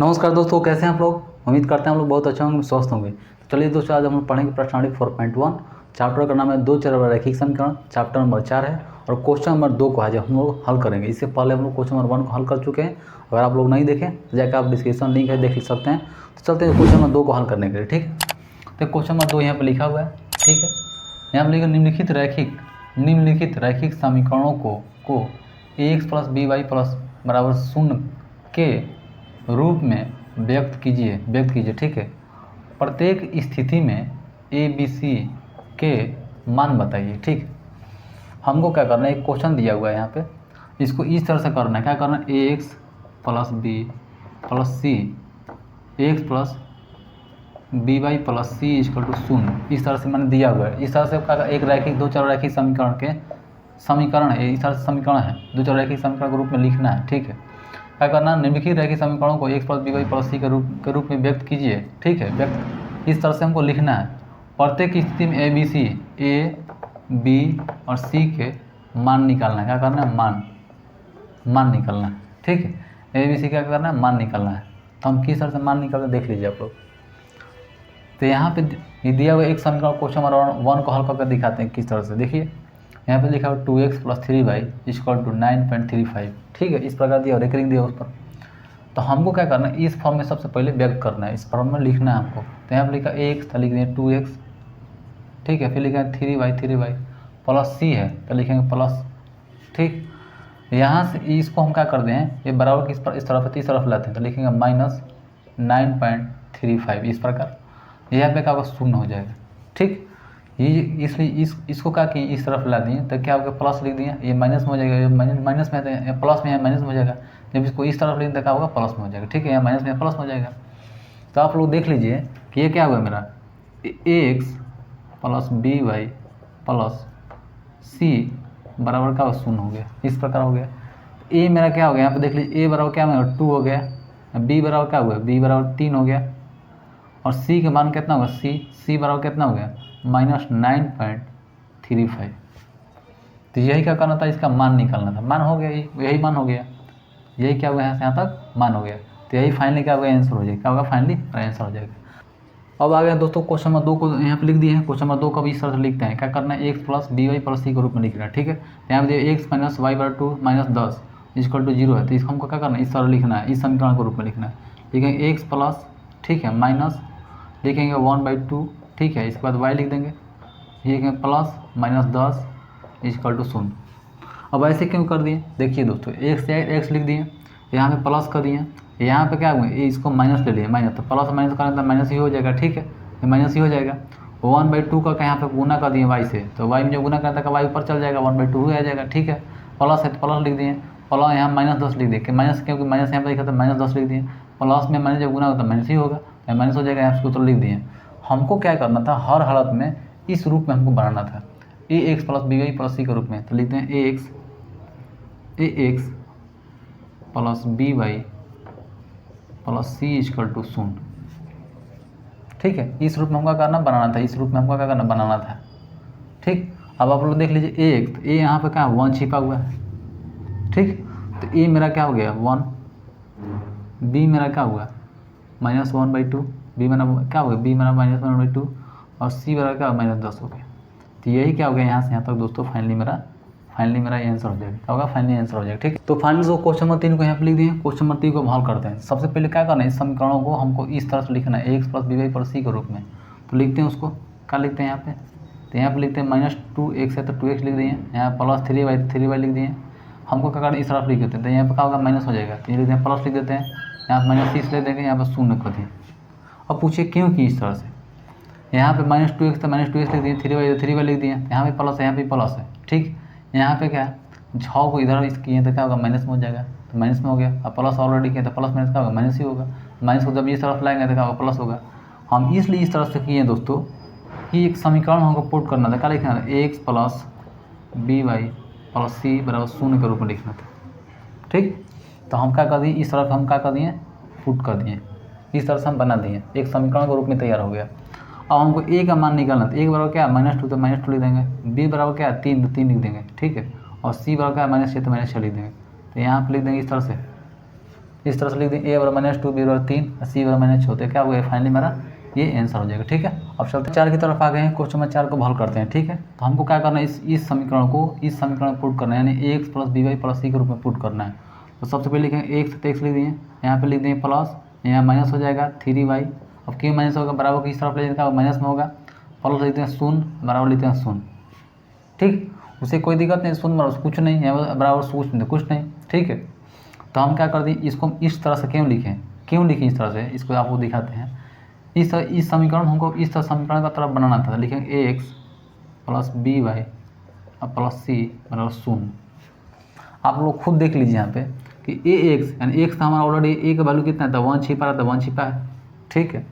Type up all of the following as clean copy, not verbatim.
नमस्कार दोस्तों, कैसे हैं आप लोग। उम्मीद करते हैं हम लोग बहुत अच्छा होंगे, स्वस्थ होंगे। तो चलिए दोस्तों, आज हम लोग पढ़ेंगे प्रश्नावली 4.1। चैप्टर का नाम है दो चर रैखिक समीकरण। चैप्टर नंबर 4 है और क्वेश्चन नंबर 2 को आज हम लोग हल करेंगे। इससे पहले हम लोग क्वेश्चन नंबर 1 को हल कर चुके हैं। अगर आप लोग नहीं देखें तो जाकर आप डिस्क्रिप्शन लिंक है देख सकते हैं। तो चलते हैं क्वेश्चन नंबर 2 को हल करने के लिए। ठीक है, तो क्वेश्चन नंबर 2 यहाँ पर लिखा हुआ है। ठीक है, यहाँ पर लिखा निम्नलिखित रैखिक समीकरणों को ax plus B Y plus बराबर 0 के रूप में व्यक्त कीजिए। ठीक है, प्रत्येक स्थिति में ए बी सी के मान बताइए। ठीक, हमको क्या करना है, एक क्वेश्चन दिया हुआ है यहाँ पे, इसको इस तरह से करना है। क्या करना है, a x plus b plus c, x plus B Y plus C equal to 0, इस तरह से मैंने दिया हुआ है। इस तरह से क्या एक रैखिक दो चर रैखिक समीकरण के समीकरण है, इस तरह से समीकरण है, दो चर रैखिक समीकरण के रूप में लिखना है। ठीक है, क्या करना, निम्नलिखित रैखिक समीकरणों को x plus B Y plus c के रूप में व्यक्त कीजिए। ठीक है, व्यक्त इस तरह से हमको लिखना है। प्रत्येक स्थिति में ए बी और सी के मान निकालना है। क्या करना है, मान निकालना है। ठीक है, ए बी सी क्या करना है, मान निकालना है। तो हम किस तरह से मान निकालते देख लीजिए आप लोग। तो यहाँ पे ये दिया हुआ एक समीकरण क्वेश्चन नंबर 1 को हल करके दिखाते हैं किस तरह से। देखिए यहाँ पे लिखा हुआ 2x plus 3y equal to 9.35। ठीक है, इस प्रकार दिया रेकरिंग दिया उस पर। तो हमको क्या करना है, इस फॉर्म में सबसे पहले व्यक्त करना है, इस फॉर्म में लिखना है हमको। तो यहाँ पर लिखा ax, तो लिख देंगे 2x। ठीक है, फिर लिखा है 3y प्लस c है तो लिखेंगे प्लस। ठीक, यहाँ से इसको हम क्या कर दें, ये बराबर की इस तरफ इस तरफ लाते हैं तो लिखेंगे माइनस 9.35। इस प्रकार यहाँ पे क्या होगा, 0 हो जाएगा। ठीक, ये इसलिए इसको क्या किए, इस तरफ ला दिए तो क्या होगा, प्लस लिख दिए, ये माइनस में हो जाएगा। माइनस में है प्लस में है, माइनस में हो जाएगा। जब इसको इस तरफ लिख तो क्या होगा, प्लस में हो जाएगा। ठीक है, यहाँ माइनस में प्लस में हो जाएगा। तो आप लोग देख लीजिए कि ये क्या हुआ मेरा, x plus B Y plus c बराबर का 0 हो गया। इस प्रकार हो गया। ए मेरा क्या हो गया, यहाँ पे देख लीजिए, ए बराबर क्या हो गया, 2 हो गया। बी बराबर क्या हुआ, बी बराबर 3 हो गया। और सी का मान कितना होगा, सी बराबर कितना हो गया, माइनस 9.35। तो यही क्या करना था, इसका मान निकालना था। मान हो गया, यही मान हो गया। यही क्या हुआ, यहाँ से यहाँ तक मान हो गया। तो यही फाइनली क्या होगा, आंसर हो जाएगा। क्या होगा, फाइनली आंसर हो जाएगा। अब आ गया दोस्तों क्वेश्चन नंबर 2 को यहाँ पे लिख दिए हैं। क्वेश्चन नंबर 2 को भी इस तरह से लिखते हैं। क्या करना है, x plus B Y plus c के रूप में लिखना है। ठीक है, यहाँ पे एक्स माइनस वाई बार 2 माइनस 10 इक्वल टू 0 है। तो इसको हमको क्या करना है, इस तरह लिखना है, इस समीकरण के रूप में लिखना है। लिखेंगे एक्स प्लस, ठीक है, माइनस लिखेंगे 1/2। ठीक है, इसके बाद वाई लिख देंगे, लिखेंगे प्लस माइनस 10 इक्वल टू 0। अब ऐसे क्यों कर दिए, देखिए दोस्तों, एक्स लिख दिए, यहाँ पे प्लस कर दिए, यहाँ पे क्या हुआ, इसको माइनस ले लिए, माइनस, तो प्लस माइनस करें तो माइनस ही हो जाएगा। ठीक है, ये माइनस ही हो जाएगा। 1/2 का यहाँ पे गुना कर दिए वाई से, तो वाई में जो गुना करता है वाई ऊपर चल जाएगा, 1/2 आ जाएगा। ठीक है, प्लस है तो प्लस लिख दिए, प्लस यहाँ माइनस 10 लिख दिए, माइनस क्योंकि माइनस यहाँ पे लिखा था, माइनस 10 लिख दिए। प्लस में माइनस जब गुना होता है माइनस ही होगा, माइनस हो जाएगा, यहाँ उसको तो लिख दिए। हमको क्या करना था, हर हालत में इस रूप में हमको बनाना था, a x plus B Y plus c के रूप में। तो लिखते हैं a x plus B Y plus C equal to 0। ठीक है, इस रूप में हमको करना बनाना था, इस रूप में हमको क्या करना बनाना था। ठीक, अब आप लोग देख लीजिए ए एक्स, तो ए यहाँ पे क्या 1 छिपा हुआ है। ठीक, तो ए मेरा क्या हो गया 1, बी मेरा क्या हुआ माइनस 1/2, बी मेरा क्या हो गया, बी मेरा माइनस 1/2 और सी मेरा क्या माइनस 10 हो गया। तो यही क्या हो गया, यहाँ से यहाँ तक दोस्तों फाइनली मेरा आंसर हो जाएगा। क्या होगा, फाइनली आंसर हो जाएगा। ठीक, तो फाइनली जो क्वेश्चन नंबर 3 को यहाँ पे लिख दिए। क्वेश्चन नंबर 3 को हल करते हैं। सबसे पहले क्या करना है, इस समीकरणों को हमको इस तरह से लिखना है, x plus B Y plus c के रूप में। तो लिखते हैं उसको, क्या लिखते हैं यहाँ पे, तो यहाँ पे लिखते हैं माइनस 2x है तो 2x लिख दिए, यहाँ प्लस 3y लिख दिए। हमको क्या करना है, इस तरफ लिख देते हैं, तो यहाँ पे क्या होगा, माइनस हो जाएगा, तो ये लिखते हैं प्लस लिख देते हैं, यहाँ पर माइनस 6 ले देंगे, यहाँ पर 0 कर दिए। अब पूछिए क्यों की इस तरह से, यहाँ पे माइनस 2x तो माइनस 2x लिख दिए, 3y लिख दिए, यहाँ पे प्लस है, यहाँ पे प्लस है। ठीक, यहाँ पे क्या है, 6 को इधर किए तो क्या होगा, माइनस में हो जाएगा, तो माइनस में हो गया। अब प्लस ऑलरेडी किया तो प्लस माइनस क्या होगा, माइनस ही होगा। माइनस को जब इस तरफ लाएंगे तो क्या होगा, प्लस होगा। हम इसलिए इस तरफ से किए दोस्तों कि एक समीकरण हमको पुट करना था, क्या लिखना था, x plus B Y plus c बराबर 0 के रूप में लिखना था। ठीक, तो हम क्या कर दिए, इस तरफ हम क्या कर दिए, पुट कर दिए, इस तरह से हम बना दिए, एक समीकरण के रूप में तैयार हो गया। अब हमको ए का मान निकालना था, ए बराबर क्या -2 तो -2 लिख देंगे, बी बराबर क्या 3 तो 3 लिख देंगे। ठीक है, और सी बराबर क्या -6 तो -6 लिख देंगे। तो यहाँ पर लिख देंगे इस तरह से, इस तरह से लिख दें, a बराबर -2, b बराबर 3, c बराबर -6, तो क्या हो गया फाइनली मेरा ये आंसर हो जाएगा। ठीक है, अब चलते 4 की तरफ आ गए हैं, क्वेश्चन नंबर 4 को हल करते हैं। ठीक है, तो हमको क्या करना है, इस समीकरण को इस समीकरण में पुट करना है, यानी ax + by + c के रूप में पुट करना है। तो सबसे पहले लिखेंगे x, तो x लिख दिए, यहाँ पे लिख देंगे प्लस, यहाँ माइनस हो जाएगा 3y, अब क्यों माइनस होगा, बराबर किस तरफ ले जाएगा, माइनस में होगा, प्लस लिखते हैं 0, बराबर लिखते हैं 0। ठीक, उसे कोई दिक्कत नहीं, 0 बराबर कुछ नहीं, यहाँ बराबर कुछ नहीं। ठीक है, तो हम क्या कर दें, इसको हम इस तरह से क्यों लिखें इस तरह से, इसको आपको दिखाते हैं। इस समीकरण हमको इस तरह समीकरण का तरफ बनाना था, लिखेंगे ax + by + c बराबर 0। आप लोग खुद देख लीजिए यहाँ पे कि ax यानी x था हमारा ऑलरेडी, a का वैल्यू कितना था 1 छिपा रहा था, 1 छिपा है। ठीक है,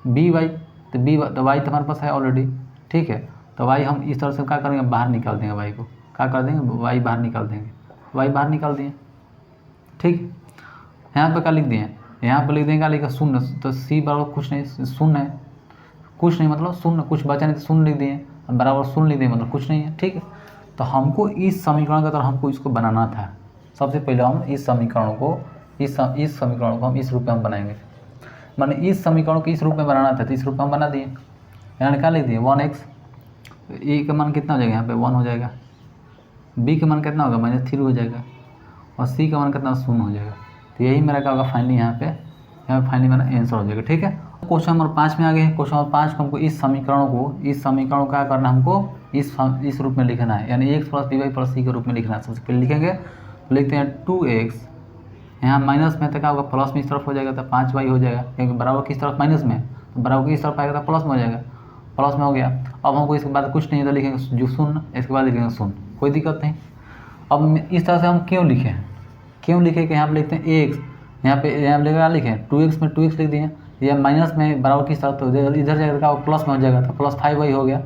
by तो y तो हमारे पास है ऑलरेडी। ठीक है, तो y हम इस तरह से क्या करेंगे, बाहर निकाल देंगे, y को क्या कर देंगे, y बाहर निकाल देंगे, y बाहर निकाल दिए। ठीक, यहाँ पे क्या लिख दिए, यहाँ पे लिख देंगे क्या लिखा 0, तो c बराबर कुछ नहीं, 0 है, कुछ नहीं मतलब 0, कुछ बचा नहीं तो 0 लिख दिए, बराबर 0 लिख दिए मतलब कुछ नहीं है। ठीक है, तो हमको इस समीकरण का तरह हमको इसको बनाना था। सबसे पहले हम इस समीकरण को हम इस रूप में हम बनाएंगे, माने इस समीकरण को इस रूप में बनाना था, तो इस रूप में हम बना दिए। यहाँ क्या लिख दिए 1x, a का मान कितना हो जाएगा, यहाँ पे 1 हो जाएगा, b का मान कितना होगा -3 हो जाएगा, और c का मान कितना 0 हो जाएगा। तो यही मेरा क्या होगा फाइनली यहाँ पे फाइनली मेरा आंसर हो जाएगा। ठीक है, क्वेश्चन नंबर 5 में आ गए। क्वेश्चन नंबर 5 को हमको इस समीकरण को क्या करना है, हमको इस रूप में लिखना है, यानी x + by + c के रूप में लिखना है। सबसे पहले लिखेंगे, लिखते हैं 2x, यहाँ माइनस में तो क्या होगा प्लस में इस तरफ हो जाएगा, तो 5y हो जाएगा, क्योंकि बराबर किस तरफ माइनस में, तो बराबर किस तरफ आएगा तो प्लस में हो जाएगा, प्लस में हो गया। अब हमको इसके बाद कुछ नहीं है तो लिखेंगे जो 0, इसके बाद लिखेंगे 0, कोई दिक्कत नहीं। अब इस तरह से हम क्यों लिखें कि यहाँ पर लिखते हैं ax, यहाँ पे लिखें 2x में 2x लिख दिए, या माइनस में बराबर किस तरफ, तो इधर जाएगा प्लस में हो जाएगा, तो प्लस 5y हो गया,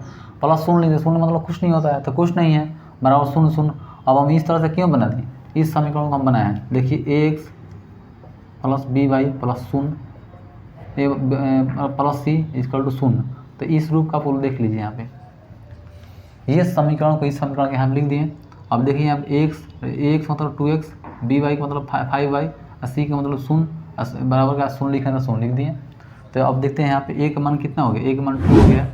प्लस 0 लिख दिए, 0 मतलब कुछ नहीं होता है, तो कुछ नहीं है, बराबर 0 0। अब हम इस तरह से क्यों बना दिए, इस समीकरण को हम बनाए हैं, देखिए ax + by + 0 + c = 0, तो इस रूप का पूरा देख लीजिए यहाँ पे, ये समीकरण को इस समीकरण के हम लिख दिए। अब देखिए यहाँ पे ax मतलब 2x, by का मतलब 5y, c का मतलब 0, बराबर का 0 लिखा था 0 लिख दिए। तो अब देखते हैं यहाँ पे a का मान कितना हो गया, a का मान 2 हो गया,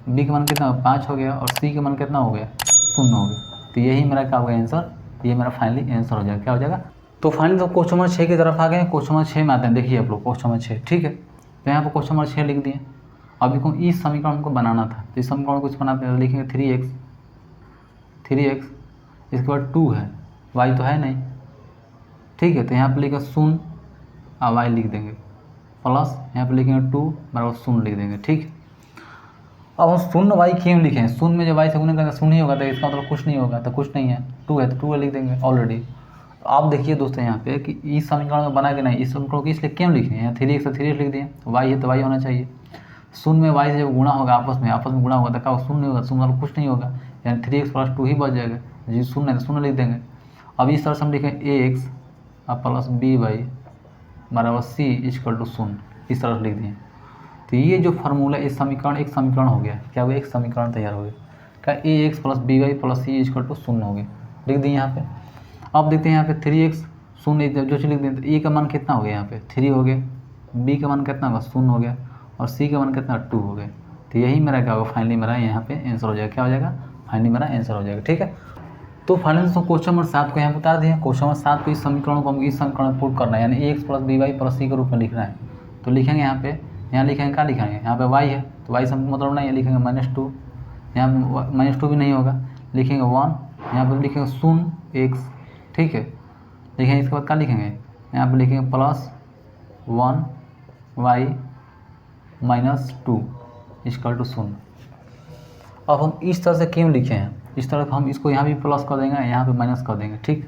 b का मान कितना 5 हो गया, और c का मान कितना हो गया 0 हो गया। तो यही मेरा क्या होगा आंसर, ये मेरा फाइनली आंसर हो जाएगा, क्या हो जाएगा। तो फाइनली तो क्वेश्चन नंबर 6 की तरफ आ गए। क्वेश्चन नंबर 6 में आते हैं, देखिए आप लोग क्वेश्चन नंबर 6। ठीक है, तो यहाँ पर क्वेश्चन नंबर 6 लिख दिए। अभी को इस समीकरण हमको बनाना था, तो इस समीकरण को बनाते हैं, लिखेंगे 3x, इसके बाद 2 है, y तो है नहीं। ठीक है, तो यहाँ पर लिखेंगे 0 और y लिख देंगे, प्लस यहाँ पर लिखेंगे 2 बराबर 0 लिख देंगे। ठीक, अब हम 0 y क्यों लिखें, 0 में जब y से गुणा करेंगे 0 ही होगा, तो इसका मतलब कुछ नहीं होगा, तो कुछ नहीं है, 2 है तो 2 लिख देंगे ऑलरेडी। तो आप देखिए दोस्तों यहाँ पे कि इस समीकरण में बना के नहीं, इस समीकरण को इसलिए क्यों लिखें, यहाँ 3x तो 3x लिख दिए, y है तो y होना चाहिए। 0 में y से जब गुणा होगा आपस में गुणा होगा तो क्या 0 नहीं होगा, 0 मतलब कुछ नहीं होगा, यानी 3x + 2 ही बच जाएगा, जी 0 है तो 0 लिख देंगे। अब इस तरह से हम लिखें ax + by बराबर c = 0, इस तरह से लिख दिए। तो ये जो फार्मूला इस समीकरण एक समीकरण हो गया, क्या हुआ, एक समीकरण तैयार हो गया, क्या ax + by + c = 0 हो गया, लिख दिए यहाँ पे। अब देखते हैं यहाँ पे 3x 0 जो चीज़ लिख दें, तो a का मान कितना हो गया, यहाँ पे 3 हो गया, b का मान कितना होगा 0 हो गया, और c का मान कितना 2 हो गया। तो यही मेरा क्या होगा फाइनली मेरा यहाँ पे आंसर हो जाएगा, क्या हो जाएगा फाइनली मेरा आंसर हो जाएगा। ठीक है, तो फाइनली तो क्वेश्चन नंबर 7 को यहाँ बता दिए। क्वेश्चन नंबर 7 को इस समीकरण को हम इस समीकरण में पुट करना है, यानी ax + by + c के रूप में लिखना है। तो लिखेंगे यहाँ पे, यहाँ लिखेंगे क्या लिखेंगे, यहाँ पे y है तो y से मतलब नहीं है, लिखेंगे -2, यहाँ -2 भी नहीं होगा, लिखेंगे 1, यहाँ पर लिखेंगे 0 x। ठीक है, लिखेंगे इसके बाद क्या लिखेंगे, यहाँ पर लिखेंगे +1 y -2 = 0। अब हम इस तरह से क्यों लिखे हैं, इस तरह हम इसको यहाँ भी प्लस कर देंगे, यहाँ पे माइनस कर देंगे। ठीक,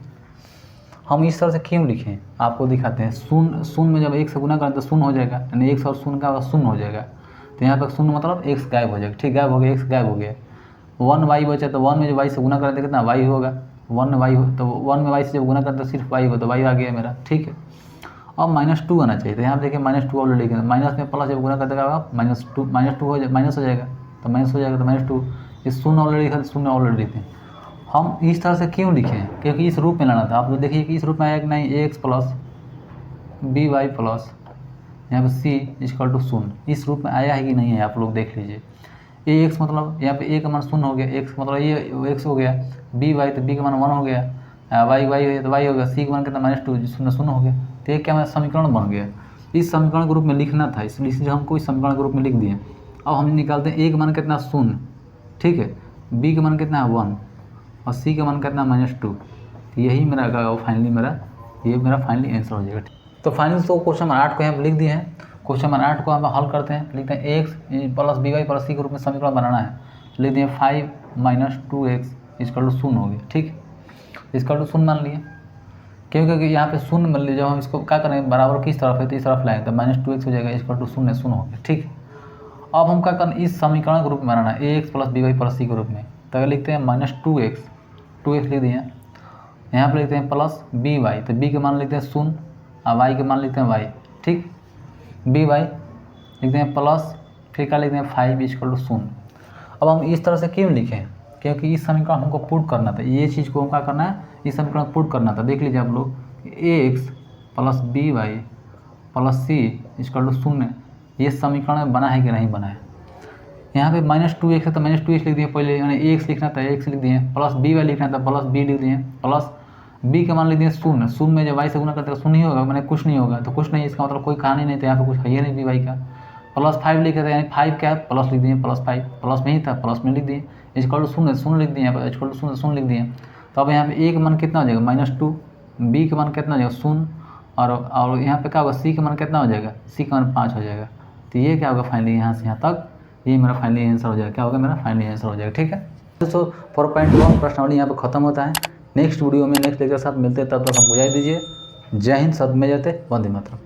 हम इस तरह से क्यों लिखें आपको दिखाते हैं। 0 में जब 1 से गुना करें तो 0 हो जाएगा, यानी 1 और 0 का 0 हो जाएगा, तो यहाँ पर 0 मतलब x गायब हो जाएगा। ठीक, गायब हो गया, x गायब हो गया। 1 y बचा, तो 1 में जब y से गुना करें तो कितना y होगा, 1 y हो, तो 1 में y से जब गुना करें तो सिर्फ y हो, तो y आ गया मेरा। ठीक है, अब -2 आना चाहिए, तो यहाँ देखिए -2 ऑलरेडी लिखे, माइनस में प्लस जब गुना करते क्या -2 हो जाएगा, माइनस हो जाएगा, तो माइनस हो जाएगा, तो -2, इस 0 ऑलरेडी लिखा, 0 ऑलरेडी लिखे। हम इस तरह से क्यों लिखे, क्योंकि इस रूप में लाना था। आप लोग देखिए कि इस रूप में आया कि नहीं, ax + बी वाई प्लस यहाँ पे सी इक्वल टू शून्य, इस रूप में आया है कि नहीं है आप लोग देख लीजिए। ए एक्स मतलब यहाँ पे ए का मान शून्य हो गया, एक्स मतलब ये एक्स हो गया, बी वाई तो बी का मान 1 हो गया, वाई वाई है तो वाई हो गया, सी का मान कितना -2 शून्य शून्य हो गया। तो ये क्या समीकरण बन गया। इस समीकरण के रूप में लिखना था, इसलिए हमको इस समीकरण के रूप में लिख दिए। अब हम निकालते हैं ए का मान कितना शून्य, ठीक है, बी का मान कितना है 1 और सी का मान कितना -2। तो यही मेरा फाइनली मेरा फाइनली आंसर हो जाएगा। तो फाइनली तो क्वेश्चन नंबर 8 को यहाँ लिख दिए हैं। क्वेश्चन नंबर 8 को हम हल करते हैं, लिखते हैं x plus B Y plus c के रूप में समीकरण बनाना है। लिख दिए 5 - 2x इक्वल टू शून्य हो गया, ठीक, इक्वल टू शून्य मान लिए, क्योंकि यहाँ पे शून्य मान लीजिए, जब हम इसको क्या करेंगे बराबर किस तरफ है तो इस तरफ लाएंगे तो -2x हो जाएगा इक्वल टू शून्य शून्य हो गया, ठीक। अब हम क्या करें, इस समीकरण के रूप में बनाना है ax plus B Y plus c के रूप में। तो लिखते हैं -2x लिख दिए, यहाँ पर लिखते हैं प्लस बी वाई, तो बी के मान लिखते हैं शून्य और वाई के मान लिखते हैं वाई, ठीक, बी वाई लिखते हैं प्लस, फिर क्या लिखते हैं 5 इक्वल टू शून्य। अब हम इस तरह से क्यों लिखें, क्योंकि इस समीकरण हमको पुट करना था, ये चीज़ को हम क्या करना है, इस समीकरण पुट करना था। देख लीजिए आप लोग, X plus B Y plus C equal to शून्य, ये समीकरण बना है कि नहीं बना है। यहाँ पे -2x है तो -2x लिख दिए पहले, यानी एक्स लिखना था एक्स लिख दिए, प्लस बी वाई लिखना था प्लस बी लिख दिए, प्लस बी का मान लिख दिए शून्य, शून्य में जब वाई से गुना करते हैं शून्य ही होगा, मैंने कुछ नहीं होगा तो कुछ नहीं, इसका मतलब कोई कहानी नहीं था, यहाँ पे कुछ है ही नहीं बी वाई का। प्लस 5 लिखे थे, यानी 5 क्या है प्लस लिख दिए, प्लस 5 प्लस में ही था प्लस में लिख दिए, इक्वल टू शून्य शून्य लिख दिए, यहाँ पर इक्वल टू शून्य शून्य लिख दिए। तो अब यहाँ पे ए का मान कितना हो जाएगा -2, बी का मान कितना हो जाएगा शून्य, और यहाँ पे क्या होगा सी का मान कितना हो जाएगा, सी का मान 5 हो जाएगा। तो ये क्या होगा फाइनली यहाँ से यहाँ तक, ये मेरा फाइनली आंसर हो जाएगा, क्या होगा मेरा फाइनली आंसर हो जाएगा, ठीक है। दोस्तों 4.1 प्रश्नावली यहाँ पर खत्म होता है। नेक्स्ट वीडियो में नेक्स्ट लेक्चर के साथ मिलते हैं, तब तक हमको इजाज़त दीजिए। जय हिंद, सद में जयते, वंदे मातरम।